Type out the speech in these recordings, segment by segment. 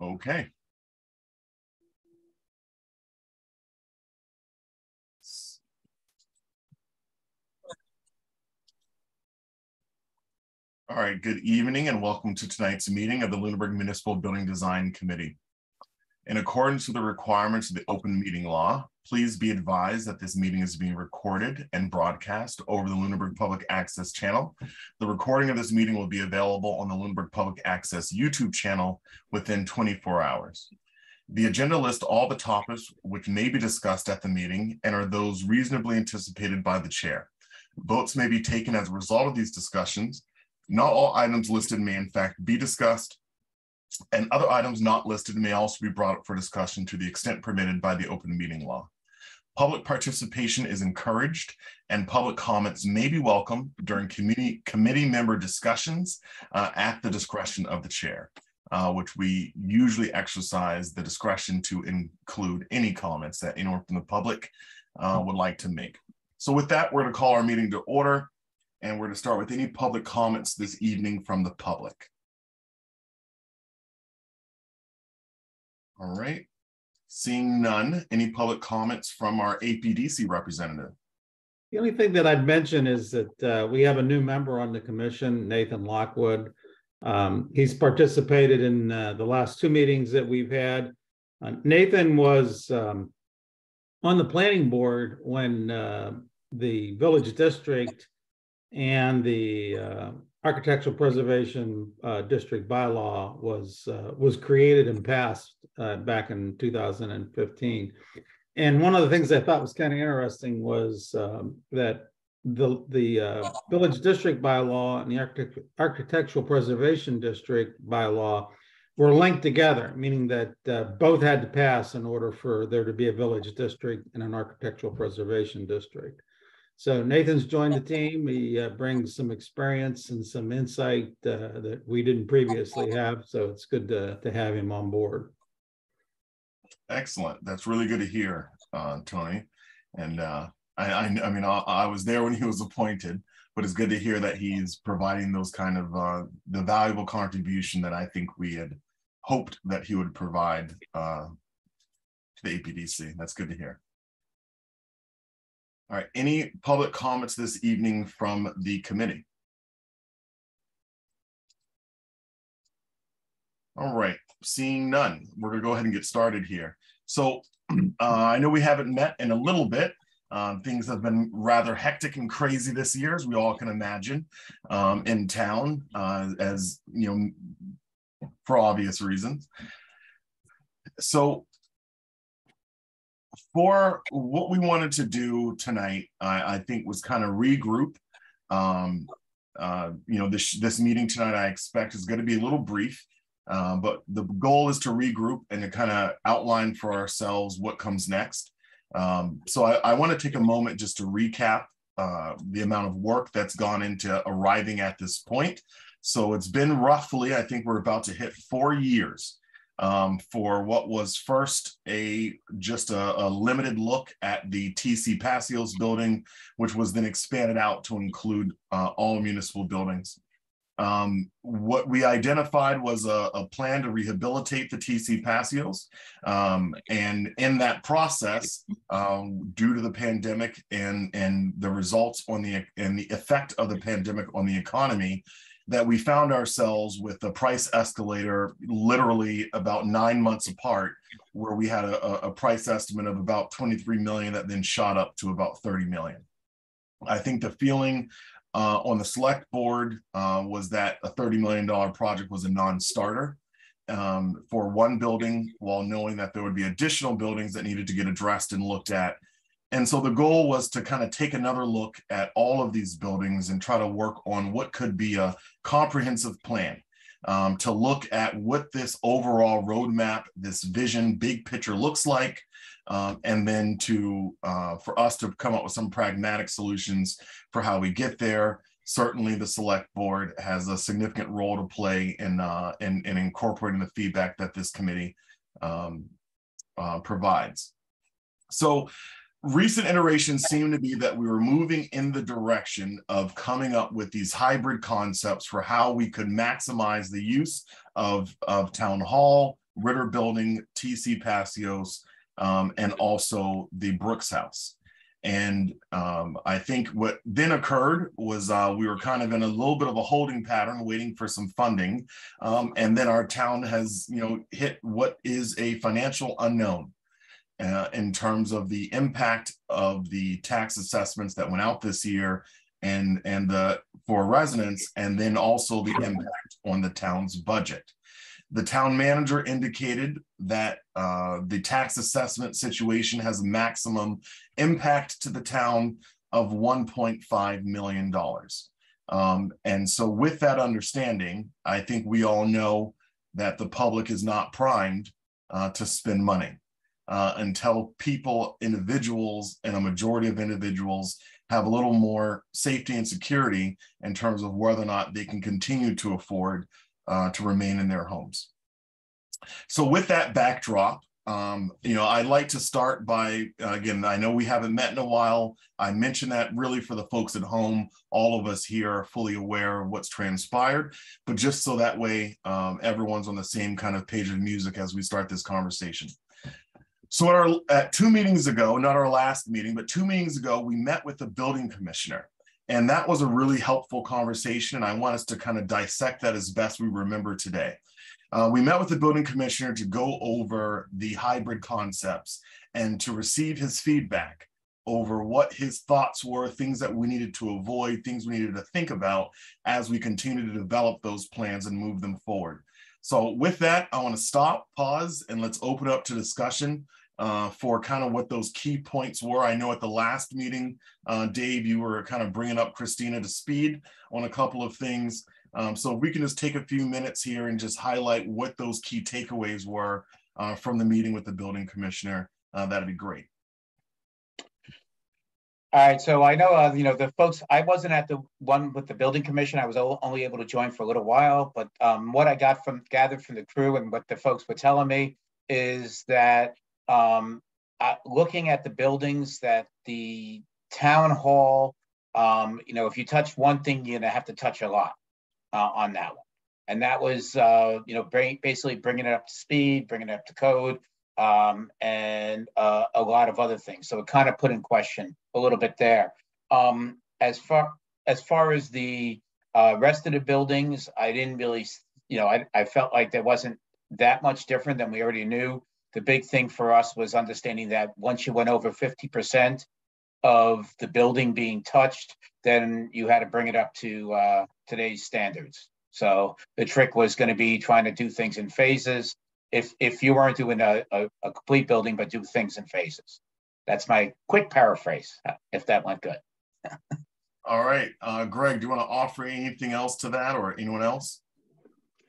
Okay. All right, good evening and welcome to tonight's meeting of the Lunenburg Municipal Building Design Committee. In accordance with the requirements of the open meeting law, please be advised that this meeting is being recorded and broadcast over the Lunenburg Public Access channel. The recording of this meeting will be available on the Lunenburg Public Access YouTube channel within 24 hours. The agenda lists all the topics which may be discussed at the meeting and are those reasonably anticipated by the chair. Votes may be taken as a result of these discussions. Not all items listed may in fact be discussed, and other items not listed may also be brought up for discussion to the extent permitted by the open meeting law. Public participation is encouraged and public comments may be welcome during committee member discussions at the discretion of the chair, which we usually exercise the discretion to include any comments that anyone from the public would like to make. So with that, we're going to call our meeting to order, and we're going to start with any public comments this evening from the public. All right, seeing none, any public comments from our APDC representative? The only thing that I'd mention is that we have a new member on the commission, Nathan Lockwood. He's participated in the last two meetings that we've had. Nathan was on the planning board when the village district and the architectural preservation district bylaw was created and passed back in 2015. And one of the things I thought was kind of interesting was that the village district bylaw and the architectural preservation district bylaw were linked together, meaning that both had to pass in order for there to be a village district and an architectural preservation district. So Nathan's joined the team. He brings some experience and some insight that we didn't previously have. So it's good to have him on board. Excellent. That's really good to hear, Tony. And I mean, I was there when he was appointed, but it's good to hear that he's providing those kind of the valuable contribution that I think we had hoped that he would provide to the APDC. That's good to hear. All right, any public comments this evening from the committee? All right, seeing none, we're gonna go ahead and get started here. So I know we haven't met in a little bit. Things have been rather hectic and crazy this year, as we all can imagine, in town, as you know, for obvious reasons. So for what we wanted to do tonight, I think was kind of regroup. You know, this meeting tonight, I expect, is going to be a little brief, but the goal is to regroup and to kind of outline for ourselves what comes next. So I want to take a moment just to recap the amount of work that's gone into arriving at this point. So it's been roughly, I think we're about to hit 4 years for what was first just a limited look at the TC Passios building, which was then expanded out to include all municipal buildings. What we identified was a plan to rehabilitate the TC Passios, and in that process, due to the pandemic and the results on the effect of the pandemic on the economy, that we found ourselves with a price escalator literally about 9 months apart, where we had a price estimate of about 23 million that then shot up to about 30 million. I think the feeling on the select board was that a $30 million project was a non-starter for one building, while knowing that there would be additional buildings that needed to get addressed and looked at. And so the goal was to kind of take another look at all of these buildings and try to work on what could be a comprehensive plan to look at what this overall roadmap, this vision, big picture looks like, and then for us to come up with some pragmatic solutions for how we get there. Certainly the select board has a significant role to play in incorporating the feedback that this committee provides. So recent iterations seem to be that we were moving in the direction of coming up with these hybrid concepts for how we could maximize the use of town hall, Ritter Building, TC Passios, and also the Brooks House. And I think what then occurred was we were kind of in a little bit of a holding pattern, waiting for some funding. And then our town has, hit what is a financial unknown in terms of the impact of the tax assessments that went out this year and for residents, and then also the impact on the town's budget. The town manager indicated that the tax assessment situation has a maximum impact to the town of $1.5 million. And so with that understanding, I think we all know that the public is not primed to spend money until individuals, and a majority of individuals have a little more safety and security in terms of whether or not they can continue to afford to remain in their homes. So with that backdrop, I'd like to start by, again, I know we haven't met in a while. I mentioned that really for the folks at home, all of us here are fully aware of what's transpired, but just so that way everyone's on the same kind of page of music as we start this conversation. So at 2 meetings ago, not our last meeting, but 2 meetings ago, we met with the building commissioner. And that was a really helpful conversation. And I want us to kind of dissect that as best we remember today. We met with the building commissioner to go over the hybrid concepts and to receive his feedback over what his thoughts were, things that we needed to avoid, things we needed to think about as we continue to develop those plans and move them forward. So with that, I want to stop, pause, and let's open up to discussion for kind of what those key points were. I know at the last meeting, Dave, you were kind of bringing up Christina to speed on a couple of things. So if we can just take a few minutes here and just highlight what those key takeaways were from the meeting with the building commissioner, that'd be great. All right, so I know, the folks, I wasn't at the one with the building commission. I was only able to join for a little while, but what I gathered from the crew and what the folks were telling me is that looking at the buildings, that the town hall, if you touch one thing, you're gonna have to touch a lot on that one. And that was, basically bringing it up to speed, bringing it up to code, and a lot of other things. So it kind of put in question a little bit there. As far as the rest of the buildings, I didn't really, I felt like there wasn't that much different than we already knew. The big thing for us was understanding that once you went over 50% of the building being touched, then you had to bring it up to today's standards. So the trick was going to be trying to do things in phases. If you weren't doing a complete building, but do things in phases. That's my quick paraphrase, if that went good. All right, Greg, do you want to offer anything else to that, or anyone else?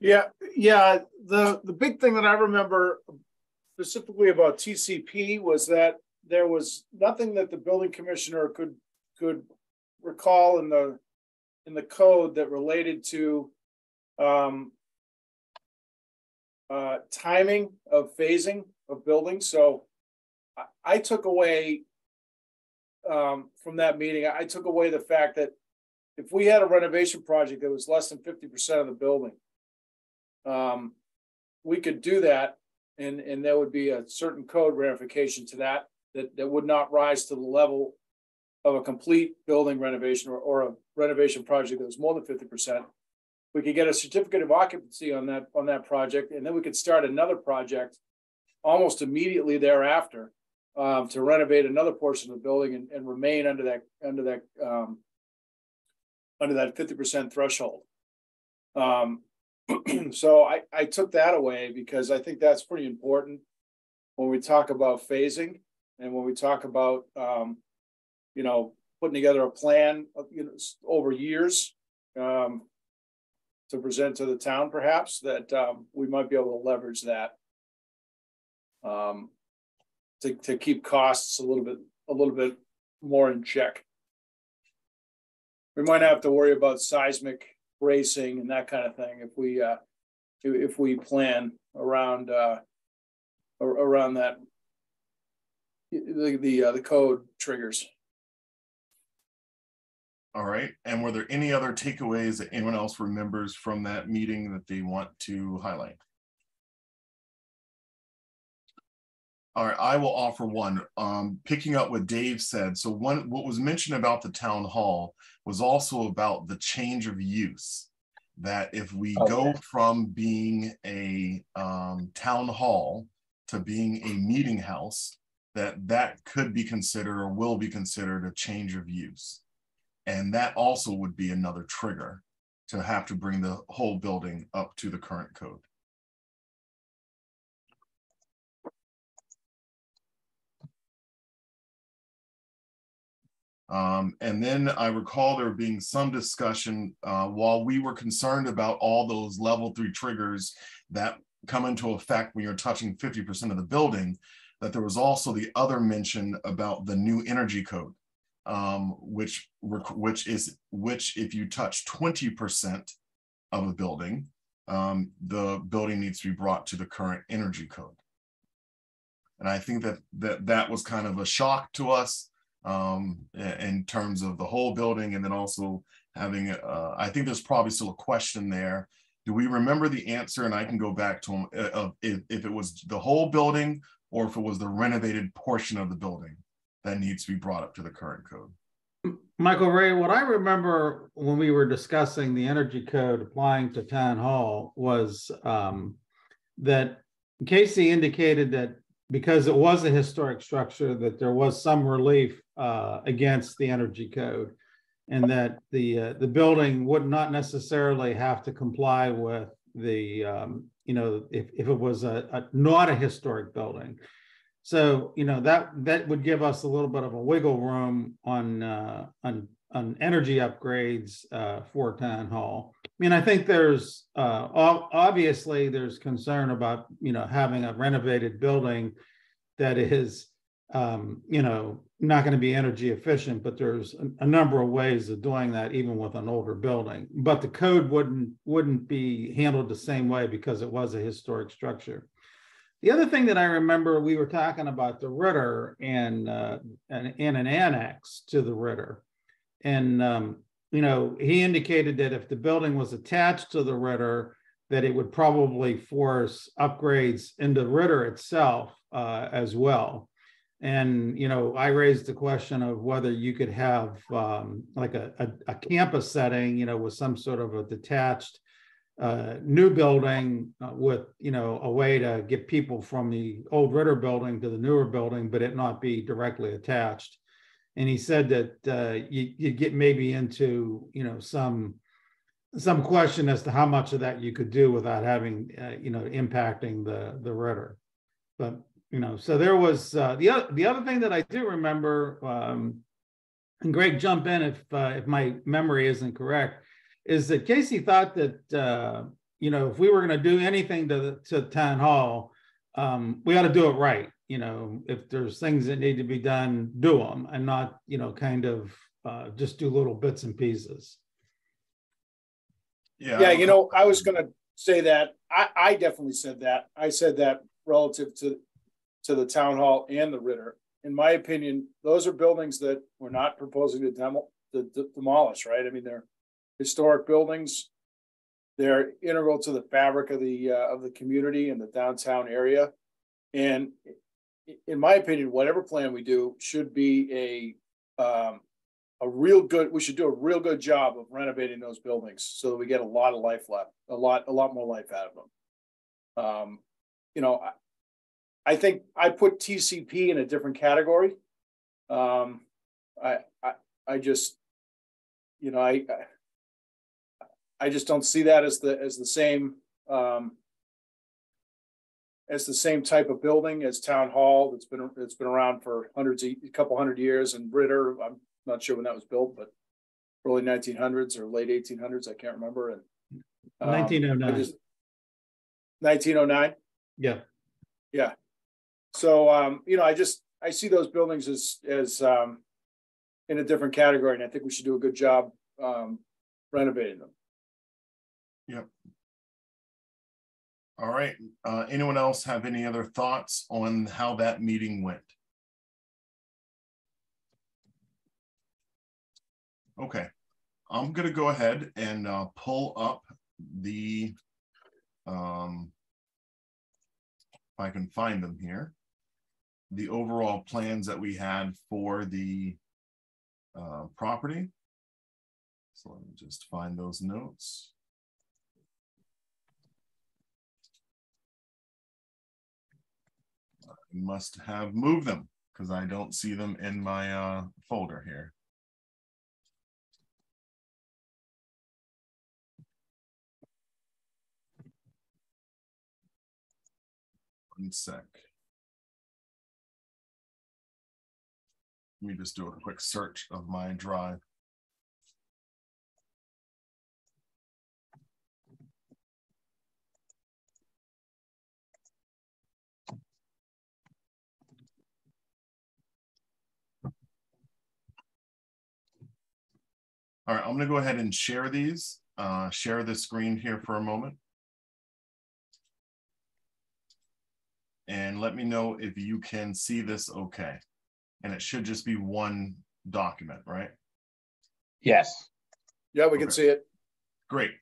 Yeah. The big thing that I remember specifically about TCP was that there was nothing that the building commissioner could recall in the code that related to timing of phasing of buildings. So I took away from that meeting, I took away the fact that if we had a renovation project that was less than 50% of the building, we could do that, and there would be a certain code ramification to that would not rise to the level of a complete building renovation or a renovation project that was more than 50%. We could get a certificate of occupancy on that project, and then we could start another project almost immediately thereafter to renovate another portion of the building and remain under that 50% threshold. So I took that away because I think that's pretty important when we talk about phasing and when we talk about putting together a plan over years to present to the town, perhaps that we might be able to leverage that to keep costs a little bit more in check. We might have to worry about seismic bracing and that kind of thing if we plan around that the code triggers. All right. And were there any other takeaways that anyone else remembers from that meeting that they want to highlight? All right, I will offer one. Picking up what Dave said, so what was mentioned about the town hall was also about the change of use. That if we go from being a town hall to being a meeting house, that could be considered or will be considered a change of use. And that also would be another trigger to have to bring the whole building up to the current code. And then I recall there being some discussion while we were concerned about all those level 3 triggers that come into effect when you're touching 50% of the building, that there was also the other mention about the new energy code, which if you touch 20% of a building, the building needs to be brought to the current energy code. And I think that was kind of a shock to us. In terms of the whole building, and then also having, I think there's probably still a question there. Do we remember the answer? And I can go back to them if it was the whole building or if it was the renovated portion of the building that needs to be brought up to the current code. Michael Ray, what I remember when we were discussing the energy code applying to town hall was that Casey indicated that because it was a historic structure, that there was some relief against the energy code, and that the building would not necessarily have to comply with the if it was not a historic building. So that would give us a little bit of a wiggle room on energy upgrades for town hall. I mean, I think there's obviously there's concern about having a renovated building that is not going to be energy efficient, but there's a number of ways of doing that even with an older building. But the code wouldn't be handled the same way because it was a historic structure. The other thing that I remember, we were talking about the Ritter and an annex to the Ritter. And, he indicated that if the building was attached to the Ritter, that it would probably force upgrades into Ritter itself as well. And, I raised the question of whether you could have like a campus setting, with some sort of a detached new building with, a way to get people from the old Ritter building to the newer building, but it not be directly attached. And he said that you get maybe into, some question as to how much of that you could do without having, impacting the Ritter. But, so there was the other thing that I do remember, and Greg, jump in if my memory isn't correct, is that Casey thought that, if we were going to do anything to town hall, we ought to do it right. If there's things that need to be done, do them, and not, kind of just do little bits and pieces. Yeah. I was going to say that. I definitely said that. I said that relative to the town hall and the Ritter. In my opinion, those are buildings that we're not proposing to demolish, right? I mean, they're historic buildings. They're integral to the fabric of the community and the downtown area. And in my opinion, whatever plan we do should be we should do a real good job of renovating those buildings so that we get a lot of life left, a lot more life out of them. I think I put TCP in a different category. I just don't see that as the same type of building as town hall that's been around for a couple hundred years. And Ritter, I'm not sure when that was built, but early 1900s or late 1800s, I can't remember. And 1909. 1909. Yeah. So I see those buildings as in a different category, and I think we should do a good job renovating them. Yep. All right. Anyone else have any other thoughts on how that meeting went? Okay. I'm going to go ahead and pull up the, if I can find them here. the overall plans that we had for the property. So let me just find those notes. I must have moved them because I don't see them in my folder here. One sec. Let me just do a quick search of my drive. All right, I'm going to go ahead and share these, share the screen here for a moment. And let me know if you can see this okay. And it should just be one document, right? Yes. Yeah, we can see it. Great.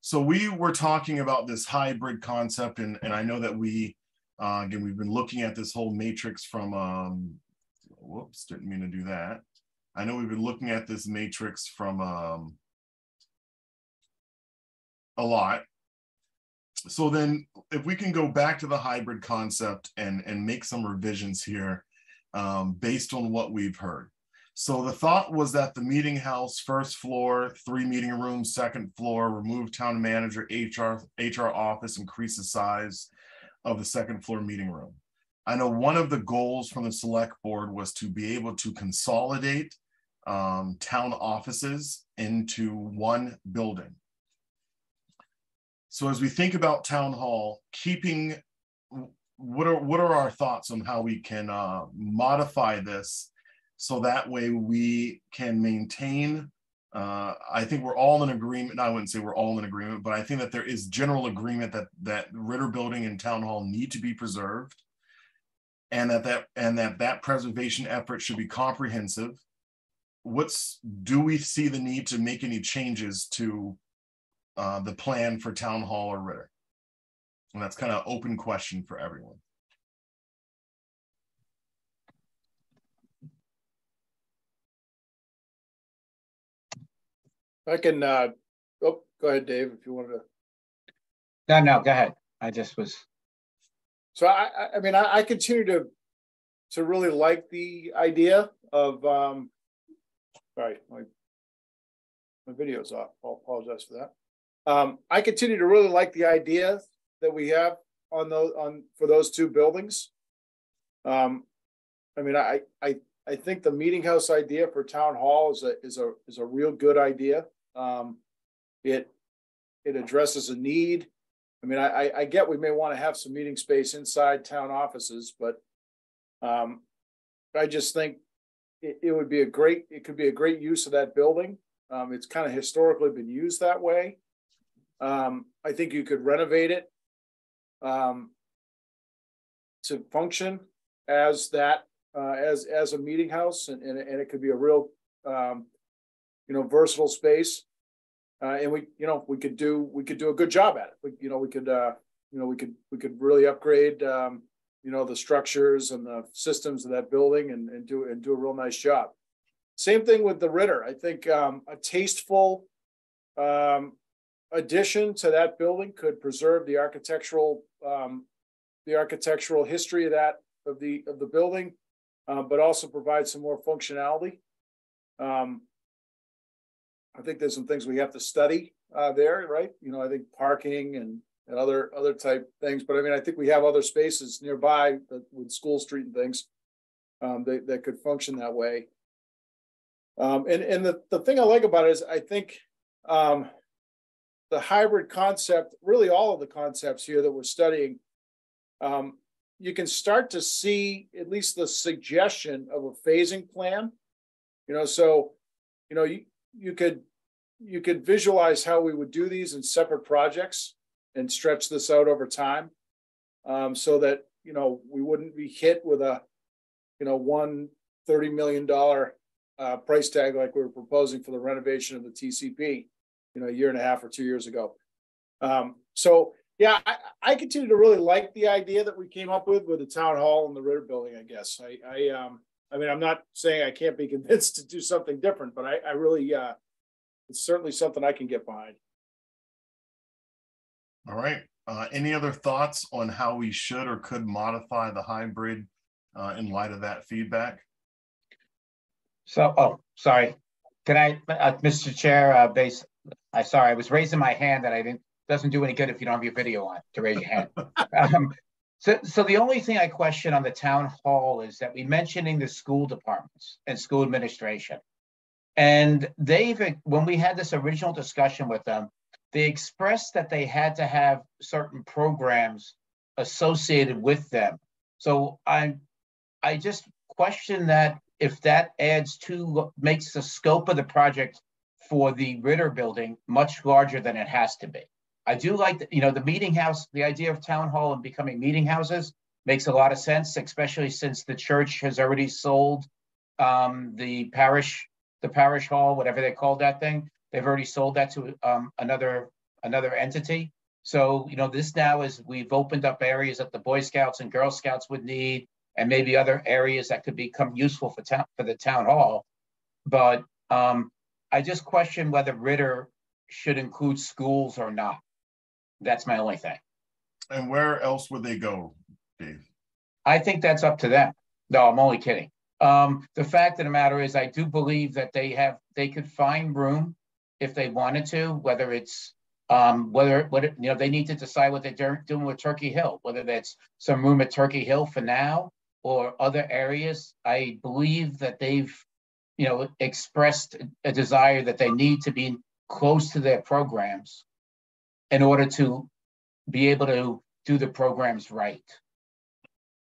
So we were talking about this hybrid concept, and I know that we, again, we've been looking at this whole matrix from, whoops, didn't mean to do that. I know we've been looking at this matrix from a lot. So then if we can go back to the hybrid concept and make some revisions here based on what we've heard. So the thought was that the meeting house, first floor, 3 meeting rooms, second floor, remove town manager, HR office, increase the size of the second floor meeting room. I know one of the goals from the select board was to be able to consolidate town offices into one building. So as we think about town hall, keeping, what are our thoughts on how we can modify this so that way we can maintain, I think we're all in agreement, I wouldn't say we're all in agreement, but I think that there is general agreement that Ritter Building and Town Hall need to be preserved, and that preservation effort should be comprehensive. Do we see the need to make any changes to the plan for Town Hall or Ritter? And that's kind of an open question for everyone. I can, oh, go ahead, Dave, if you wanted to. No, go ahead. I just was. So I mean, I continue to really like the idea of, sorry, my video's off. I'll apologize for that. I continue to really like the idea that we have for those 2 buildings. I mean, I think the meeting house idea for Town Hall is a real good idea. It addresses a need. I mean, I get we may want to have some meeting space inside town offices, but I just think it would be it could be a great use of that building. It's kind of historically been used that way. I think you could renovate it to function as that as a meeting house, and it could be a real versatile space. And we could do a good job at it. We could really upgrade the structures and the systems of that building and do a real nice job. Same thing with the Ritter. I think a tasteful addition to that building could preserve the architectural history of the building, but also provide some more functionality. I think there's some things we have to study there, right? I think parking and other type things, but I mean, I think we have other spaces nearby with School Street and things that could function that way. And the thing I like about it is I think the hybrid concept, really all of the concepts here that we're studying, you can start to see at least the suggestion of a phasing plan. So you could visualize how we would do these in separate projects and stretch this out over time, so that we wouldn't be hit with a $130 million price tag like we were proposing for the renovation of the TCP a year and a half or 2 years ago. So Yeah, I continue to really like the idea that we came up with the town hall and the Ritter building, I guess. I mean, I'm not saying I can't be convinced to do something different, but I really, it's certainly something I can get behind. All right. Any other thoughts on how we should or could modify the hybrid in light of that feedback? So, oh, sorry. Can I, Mr. Chair, sorry, I was raising my hand that I didn't, doesn't do any good if you don't have your video on to raise your hand. So the only thing I question on the town hall is that we mentioning the school departments and school administration. And when we had this original discussion with them, they expressed that they had to have certain programs associated with them. So I just question that if that makes the scope of the project for the Ritter building much larger than it has to be. I do like the meeting house, the idea of town hall and becoming meeting houses makes a lot of sense, especially since the church has already sold the parish hall, whatever they called that thing. They've already sold that to another entity. So, this now is we've opened up areas that the Boy Scouts and Girl Scouts would need, and maybe other areas that could become useful for the town hall. But I just question whether Ritter should include schools or not. That's my only thing. And where else would they go, Dave? I think that's up to them. No, I'm only kidding. The fact of the matter is, I do believe that they could find room if they wanted to, whether it's they need to decide what they're doing with Turkey Hill, whether that's some room at Turkey Hill for now or other areas. I believe that they've, expressed a desire that they need to be close to their programs in order to be able to do the programs right.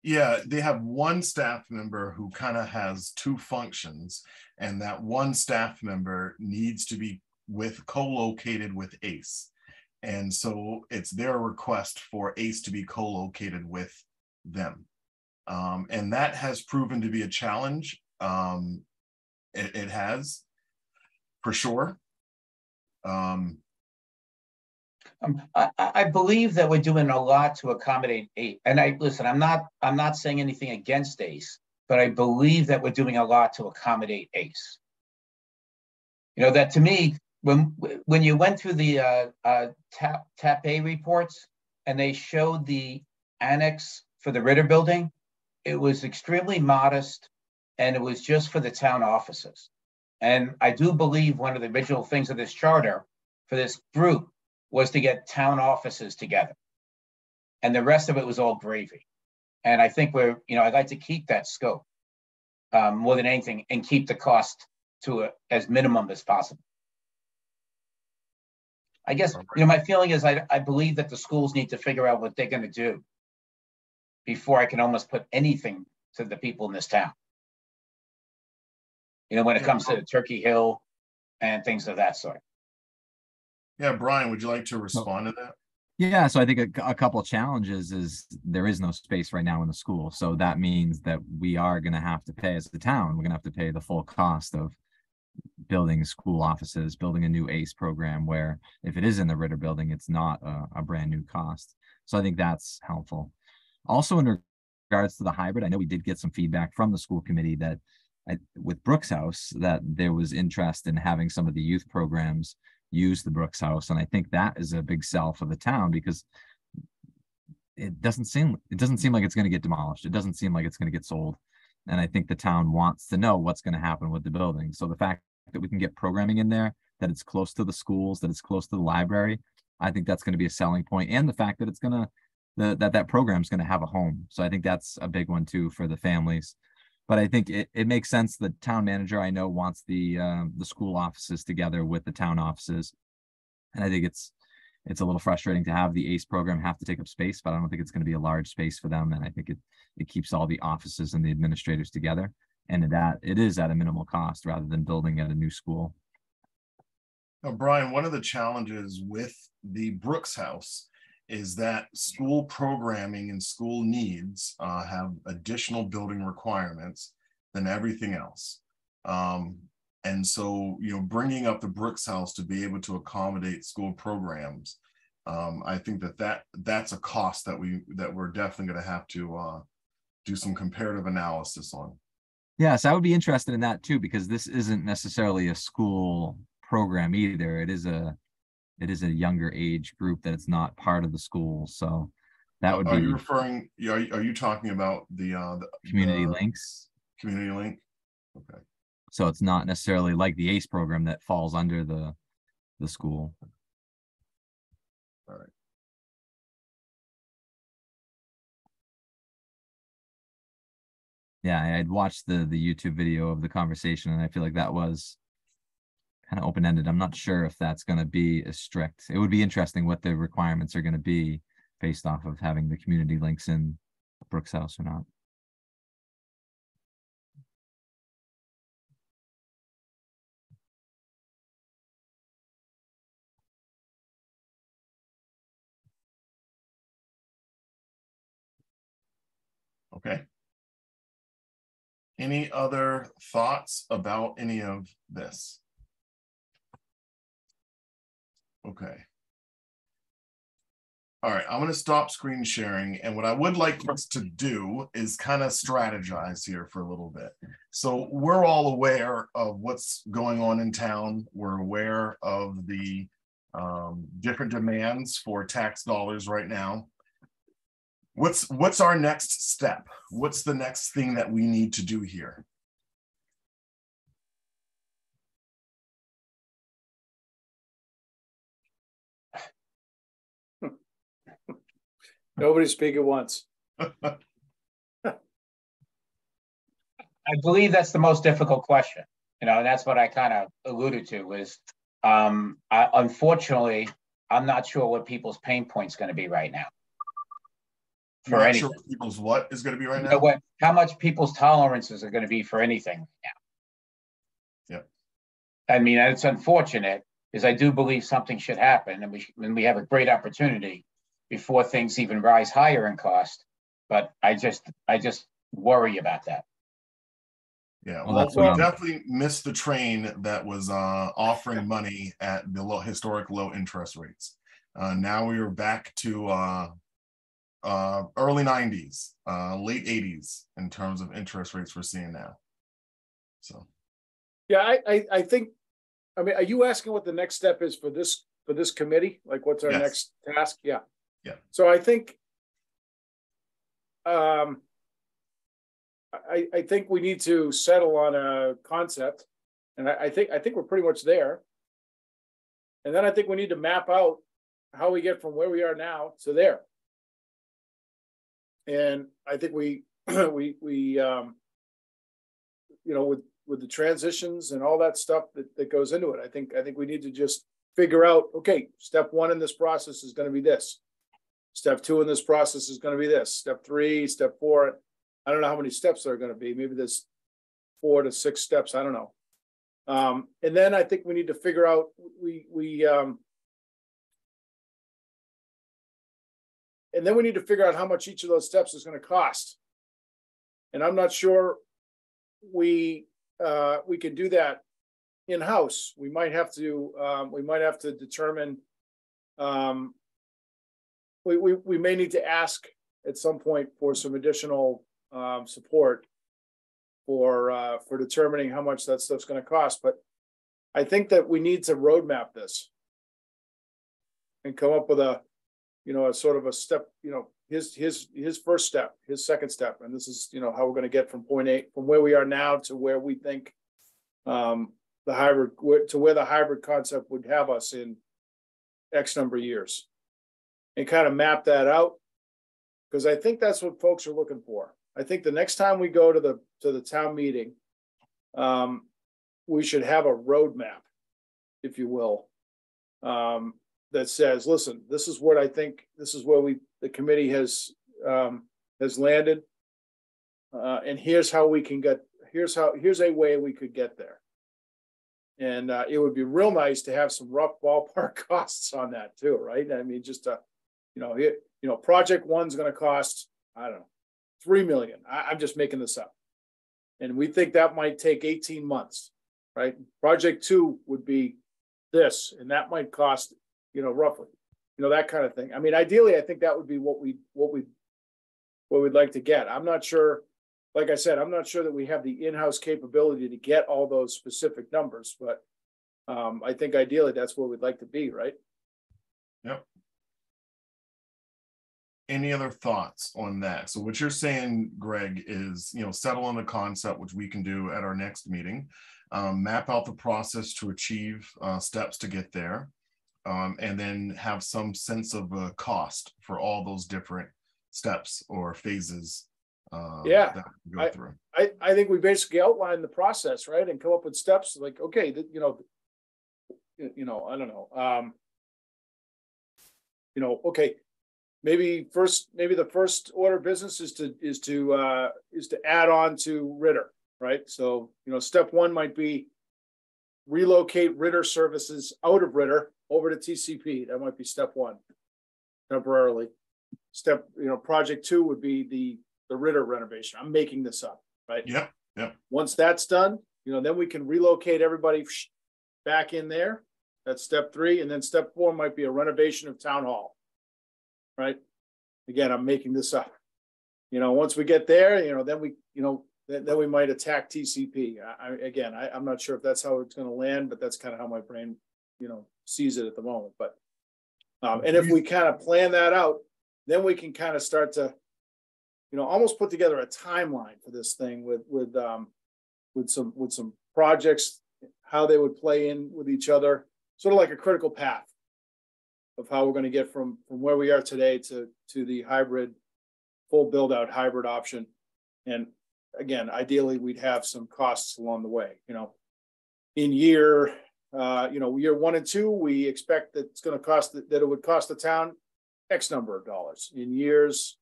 Yeah, they have one staff member who kind of has two functions, and that one staff member needs to be co-located with ACE. And so it's their request for ACE to be co-located with them. And that has proven to be a challenge. It has, for sure. I believe that we're doing a lot to accommodate ACE. And I'm not saying anything against ACE, but I believe that we're doing a lot to accommodate ACE. That to me, when you went through the TAP A reports and they showed the annex for the Ritter building, it was extremely modest and it was just for the town offices. And I do believe one of the original things of this charter for this group was to get town offices together. And the rest of it was all gravy. And I think I'd like to keep that scope more than anything and keep the cost to as minimum as possible. I guess, my feeling is I believe that the schools need to figure out what they're going to do before I can almost put anything to the people in this town. When it comes to Turkey Hill and things of that sort. Yeah, Brian, would you like to respond to that? Yeah, so I think a couple of challenges is there is no space right now in the school. So that means that we are going to have to pay, as a town, we're going to have to pay the full cost of building school offices, building a new ACE program, where if it is in the Ritter building, it's not a brand new cost. So I think that's helpful. Also, in regards to the hybrid, I know we did get some feedback from the school committee that with Brooks House, that there was interest in having some of the youth programs use the Brooks House. And I think that is a big sell for the town, because it doesn't seem like it's going to get demolished. It doesn't seem like it's going to get sold. And I think the town wants to know what's going to happen with the building. So the fact that we can get programming in there, that it's close to the schools, that it's close to the library, I think that's going to be a selling point. And the fact that it's going to, that program is going to have a home. So I think that's a big one too for the families. But I think it makes sense. The town manager, I know, wants the school offices together with the town offices. And I think it's a little frustrating to have the ACE program have to take up space, but I don't think it's going to be a large space for them. And I think it keeps all the offices and the administrators together. And that it is at a minimal cost rather than building at a new school. Now, Brian, one of the challenges with the Brooks House is that school programming and school needs have additional building requirements than everything else. And so, bringing up the Brooks House to be able to accommodate school programs I think that's a cost that we're definitely going to have to do some comparative analysis on. Yes, I would be interested in that too, because this isn't necessarily a school program either. It is a younger age group that it's not part of the school. So that would Are be. you referring? Are you talking about the community links? Community link. Okay. So it's not necessarily like the ACE program that falls under the school. All right. Yeah, I'd watched the YouTube video of the conversation, and I feel like that was kind of open-ended. I'm not sure if that's going to be as strict. It would be interesting what the requirements are going to be based off of having the community links in Brooks House or not. Okay. Any other thoughts about any of this? Okay. All right, I'm going to stop screen sharing. And what I would like us to do is kind of strategize here for a little bit. So we're all aware of what's going on in town. We're aware of the different demands for tax dollars right now. What's our next step? What's the next thing that we need to do here? Nobody speak at once. I believe that's the most difficult question, and that's what I kind of alluded to is, unfortunately, I'm not sure what people's pain point's going to be right now. For anything. Sure what people's what is going to be right now? How much people's tolerances are going to be for anything now. Yeah. I mean, it's unfortunate, because I do believe something should happen, and we have a great opportunity before things even rise higher in cost. But I just worry about that. Yeah, well, we definitely missed the train that was offering money at the historic low interest rates. Now we are back to early 90s, late 80s in terms of interest rates we're seeing now. So, yeah, I think. I mean, are you asking what the next step is for this committee? Like, what's our next task? Yeah. Yeah. So I think. I think we need to settle on a concept, and I think we're pretty much there. And then I think we need to map out how we get from where we are now to there. And I think we with the transitions and all that stuff that goes into it, I think we need to just figure out, okay, step one in this process is going to be this. Step two in this process is going to be this. Step three, step four. I don't know how many steps there are going to be. Maybe there's 4 to 6 steps. I don't know. And then I think we need to figure out and then we need to figure out how much each of those steps is going to cost. And I'm not sure we can do that in-house. We might have to determine. We may need to ask at some point for some additional support for determining how much that stuff's going to cost. But I think that we need to roadmap this and come up with a sort of a step, his first step, his second step. And this is, how we're going to get from point A, from where we are now to where we think the hybrid concept would have us in X number of years, and kind of map that out. Because I think that's what folks are looking for. I think the next time we go to the town meeting, we should have a roadmap, if you will, that says, listen, this is what I think, this is where the committee has landed. And here's how we can here's a way we could get there. And it would be real nice to have some rough ballpark costs on that too, right? I mean, just project one's going to cost, I don't know, $3 million. I'm just making this up. And we think that might take 18 months, right? Project 2 would be this, and that might cost, roughly. that kind of thing. I mean, ideally, I think that would be what we'd like to get. I'm not sure, like I said, I'm not sure that we have the in-house capability to get all those specific numbers, but I think ideally that's where we'd like to be, right? Yep. Any other thoughts on that? So what you're saying, Greg, is, settle on the concept, which we can do at our next meeting, map out the process to achieve steps to get there, and then have some sense of cost for all those different steps or phases that we go through. I think we basically outline the process, right, and come up with steps like, okay, I don't know, okay, maybe the first order of business is to add on to Ritter, right? So step one might be relocate Ritter services out of Ritter over to TCP. That might be step one, temporarily. Project two would be the Ritter renovation. I'm making this up, right? Yep. Once that's done, then we can relocate everybody back in there. That's step three. And then step four might be a renovation of town hall, right? Again, I'm making this up. Once we get there, then we might attack TCP. I'm not sure if that's how it's going to land, but that's kind of how my brain, sees it at the moment. But, and if we kind of plan that out, then we can kind of start to, almost put together a timeline for this thing with some projects, how they would play in with each other, sort of like a critical path of how we're going to get from where we are today to the hybrid, full build out hybrid option. And again, ideally we'd have some costs along the way, in year 1 and 2, we expect that it's going to cost that it would cost the town X number of dollars. In years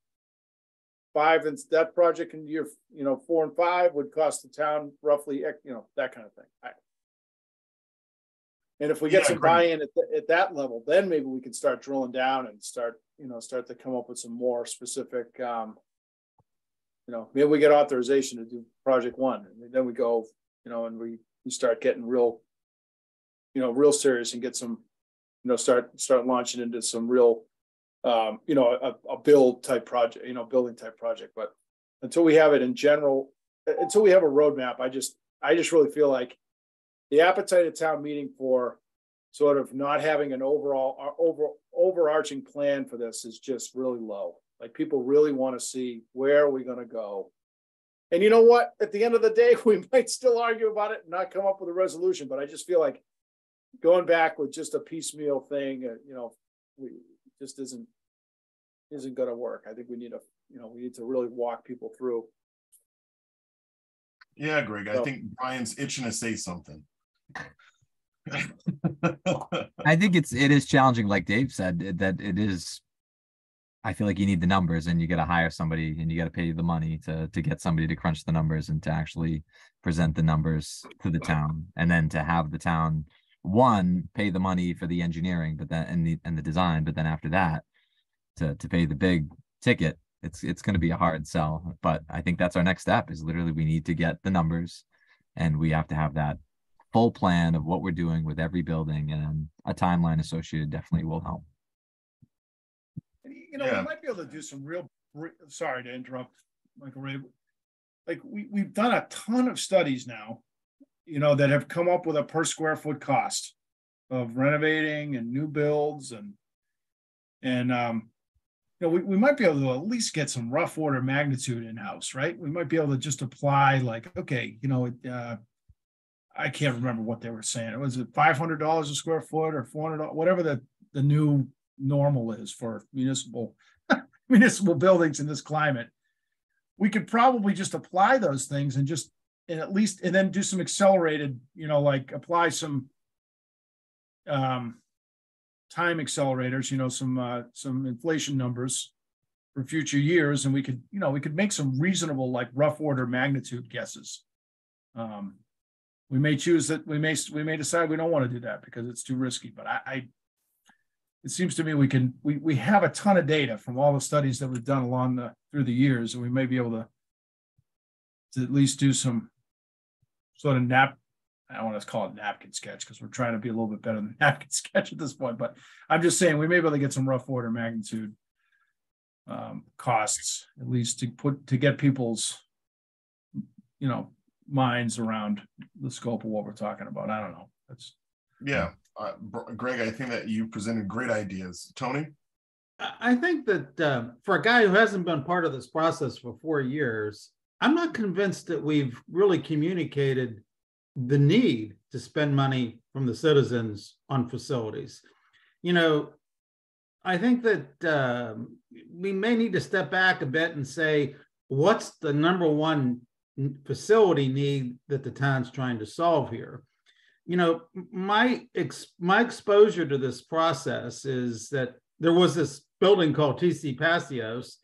5 and that project in year 4 and 5 would cost the town roughly X, that kind of thing. And if we get some buy-in at that level, then maybe we can start drilling down and start to come up with some more specific, maybe we get authorization to do project 1, and then we go, and we start getting real serious and get some, start launching into some real, a build type project, building type project. But until we have it in general, until we have a roadmap, I just really feel like the appetite at town meeting for sort of not having an overarching plan for this is just really low. Like, people really want to see where are we going to go. And you know what? At the end of the day, we might still argue about it and not come up with a resolution. But I just feel like going back with just a piecemeal thing, we just isn't going to work. I think we need to really walk people through. Yeah, Greg, I think Brian's itching to say something. I think it is challenging, like Dave said, that it is. I feel like you need the numbers, and you got to hire somebody, and you got to pay the money to get somebody to crunch the numbers and to actually present the numbers to the town, and then to have the town pay the money for the engineering, but then and the design, but then after that to pay the big ticket. It's going to be a hard sell, but I think that's our next step. Is literally we need to get the numbers, and we have to have that full plan of what we're doing with every building, and a timeline associated definitely will help. We might be able to do some real, sorry to interrupt, Michael Ray. Like we've done a ton of studies now, that have come up with a per square foot cost of renovating and new builds, and we might be able to at least get some rough order magnitude in-house, right? We might be able to just apply like, okay, I can't remember what they were saying. Was it $500 a square foot or $400, whatever the new normal is for municipal buildings in this climate? We could probably just apply those things and then do some accelerated, like apply some time accelerators, some inflation numbers for future years, and we could make some reasonable, like, rough order magnitude guesses. We may choose that we may decide we don't want to do that because it's too risky, but it seems to me we have a ton of data from all the studies that we've done through the years, and we may be able to at least do some sort of I want to call it napkin sketch because we're trying to be a little bit better than napkin sketch at this point. But I'm just saying we may be able to get some rough order magnitude costs, at least to get people's, minds around the scope of what we're talking about. I don't know. That's Greg, I think that you presented great ideas. Tony? I think that for a guy who hasn't been part of this process for 4 years, I'm not convinced that we've really communicated the need to spend money from the citizens on facilities. I think that we may need to step back a bit and say, what's the number one facility need that the town's trying to solve here? My exposure to this process is that there was this building called TC Passios,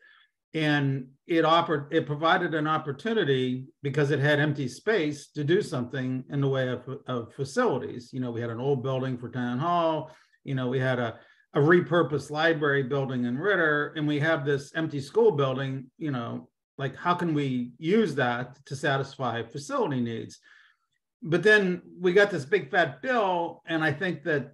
and it provided an opportunity because it had empty space to do something in the way of facilities. We had an old building for town hall, we had a repurposed library building in Ritter, and we have this empty school building. Like, how can we use that to satisfy facility needs? But then we got this big fat bill, and I think that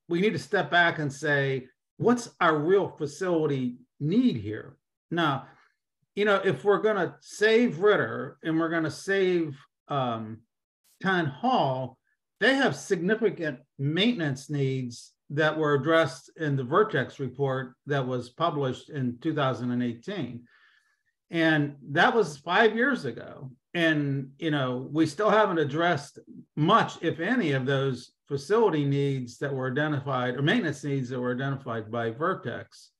we need to step back and say, what's our real facility need here? Now, if we're going to save Ritter and we're going to save Town Hall, they have significant maintenance needs that were addressed in the Vertex report that was published in 2018. And that was 5 years ago. And, we still haven't addressed much, if any, of those facility needs that were identified, or maintenance needs that were identified by Vertex.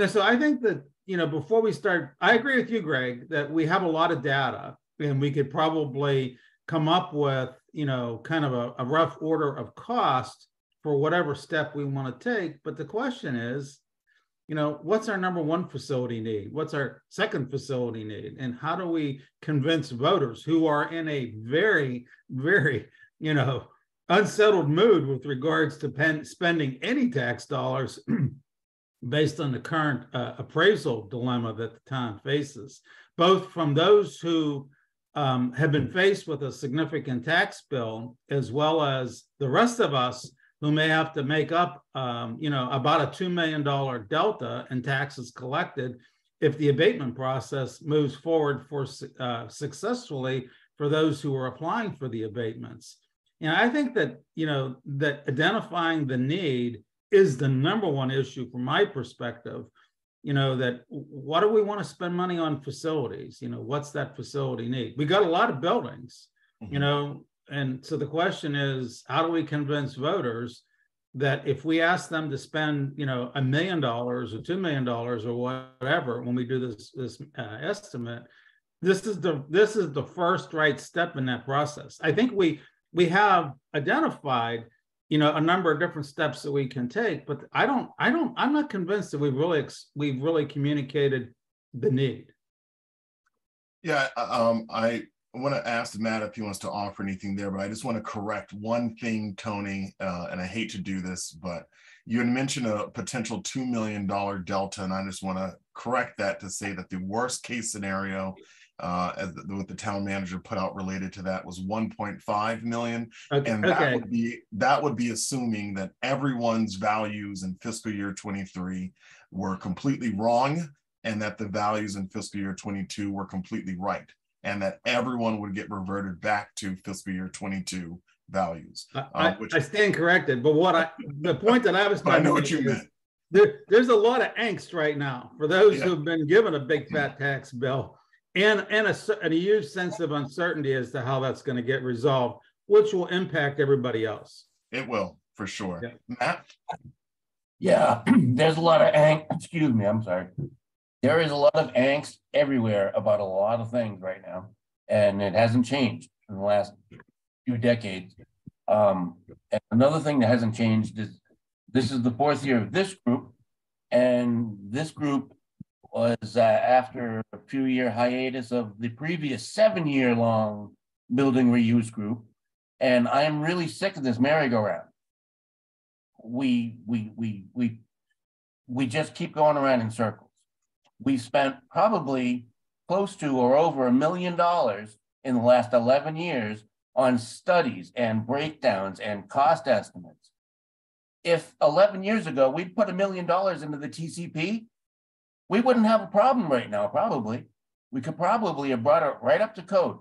So I think that, before we start, I agree with you, Greg, that we have a lot of data, and we could probably come up with, kind of a rough order of cost for whatever step we want to take. But the question is, what's our number one facility need? What's our second facility need? And how do we convince voters who are in a very, very, unsettled mood with regards to spending any tax dollars based on the current appraisal dilemma that the town faces, both from those who have been faced with a significant tax bill, as well as the rest of us who may have to make up, about a $2 million delta in taxes collected if the abatement process moves forward successfully for those who are applying for the abatements. I think that, that identifying the need is the number one issue from my perspective. That what do we want to spend money on facilities? What's that facility need? We got a lot of buildings, and so the question is, how do we convince voters that if we ask them to spend, $1 million or $2 million or whatever, when we do this estimate, this is the first right step in that process. I think we have identified, a number of different steps that we can take, but I'm not convinced that we've really communicated the need. Yeah, I want to ask Matt if he wants to offer anything there, but I just want to correct one thing, Tony, and I hate to do this, but you had mentioned a potential $2 million delta, and I just want to correct that to say that the worst case scenario what the town manager put out related to that was 1.5 million. Okay. And that would be assuming that everyone's values in fiscal year 23 were completely wrong, and that the values in fiscal year 22 were completely right, and that everyone would get reverted back to fiscal year 22 values. I stand corrected, but the point that I was trying I know what you meant. There's a lot of angst right now for those who've been given a big fat tax bill, and a huge sense of uncertainty as to how that's going to get resolved, which will impact everybody else. It will, for sure. Yeah. Matt? Yeah, there's a lot of angst. Excuse me, I'm sorry. There is a lot of angst everywhere about a lot of things right now, and it hasn't changed in the last few decades. And another thing that hasn't changed is this is the 4th year of this group, and this group was after a few-year hiatus of the previous 7-year-long building reuse group, and I'm really sick of this merry-go-round. We just keep going around in circles. We spent probably close to or over $1 million in the last 11 years on studies and breakdowns and cost estimates. If 11 years ago we'd put $1 million into the TCP, we wouldn't have a problem right now, probably. We could probably have brought it right up to code.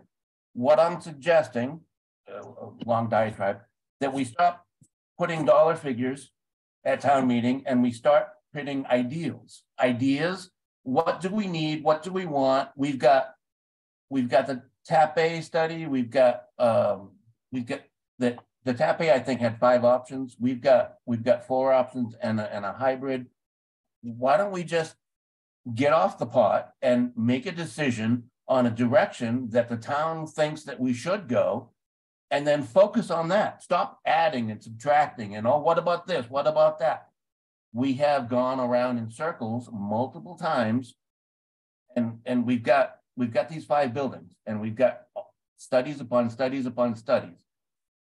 What I'm suggesting, a long diatribe, that we stop putting dollar figures at town meeting and we start putting ideals. Ideas, what do we need? What do we want? We've got the TAP A study. We've got the TAP A, I think, had 5 options. We've got 4 options and a hybrid. Why don't we just get off the pot and make a decision on a direction that the town thinks that we should go, and then focus on that. Stop adding and subtracting and, oh, what about this? What about that? We have gone around in circles multiple times, and we've got these 5 buildings, and we've got studies upon studies upon studies.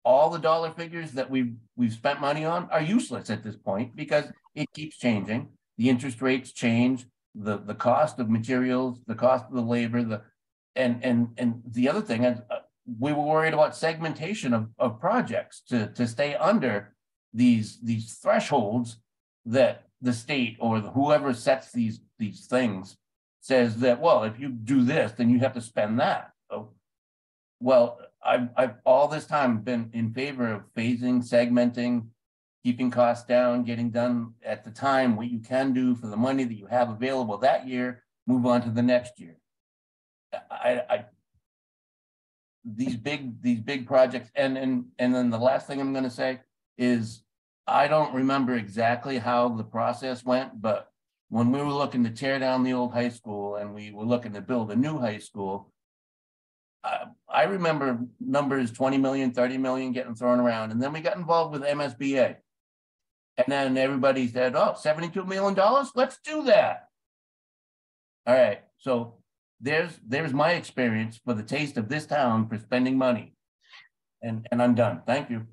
All the dollar figures that we've spent money on are useless at this point because it keeps changing. The interest rates change, the cost of materials, the cost of the labor, and the other thing is we were worried about segmentation of projects to stay under these thresholds that the state or whoever sets these things says that, well, if you do this, then you have to spend that. So, well, I've all this time been in favor of phasing, segmenting, keeping costs down, getting done at the time what you can do for the money that you have available that year, move on to the next year. These big projects, and then the last thing I'm going to say is I don't remember exactly how the process went, but when we were looking to tear down the old high school and we were looking to build a new high school, I remember numbers 20 million, 30 million getting thrown around, and then we got involved with MSBA. And then everybody said, oh, $72 million, let's do that. All right, so there's my experience for the taste of this town for spending money. And I'm done. Thank you.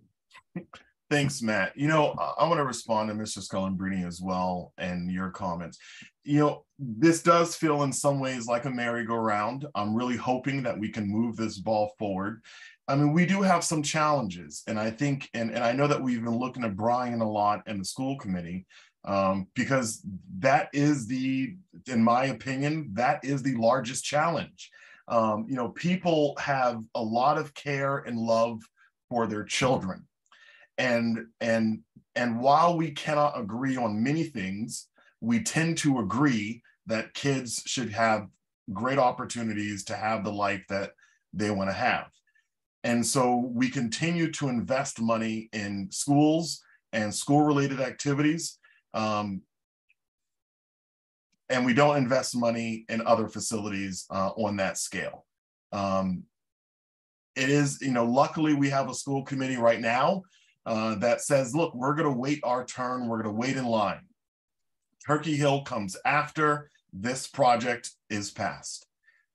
Thanks, Matt. You know, I want to respond to Mr. Scullambrini as well and your comments. You know, this does feel in some ways like a merry-go-round. I'm really hoping that we can move this ball forward. I mean, we do have some challenges, and I think, and I know that we've been looking at Brian a lot in the school committee, because that is in my opinion, that is the largest challenge. You know, people have a lot of care and love for their children. And while we cannot agree on many things, we tend to agree that kids should have great opportunities to have the life that they want to have. And so we continue to invest money in schools and school-related activities, and we don't invest money in other facilities on that scale. It is, you know, luckily we have a school committee right now that says, look, we're going to wait our turn. We're going to wait in line. Turkey Hill comes after this project is passed.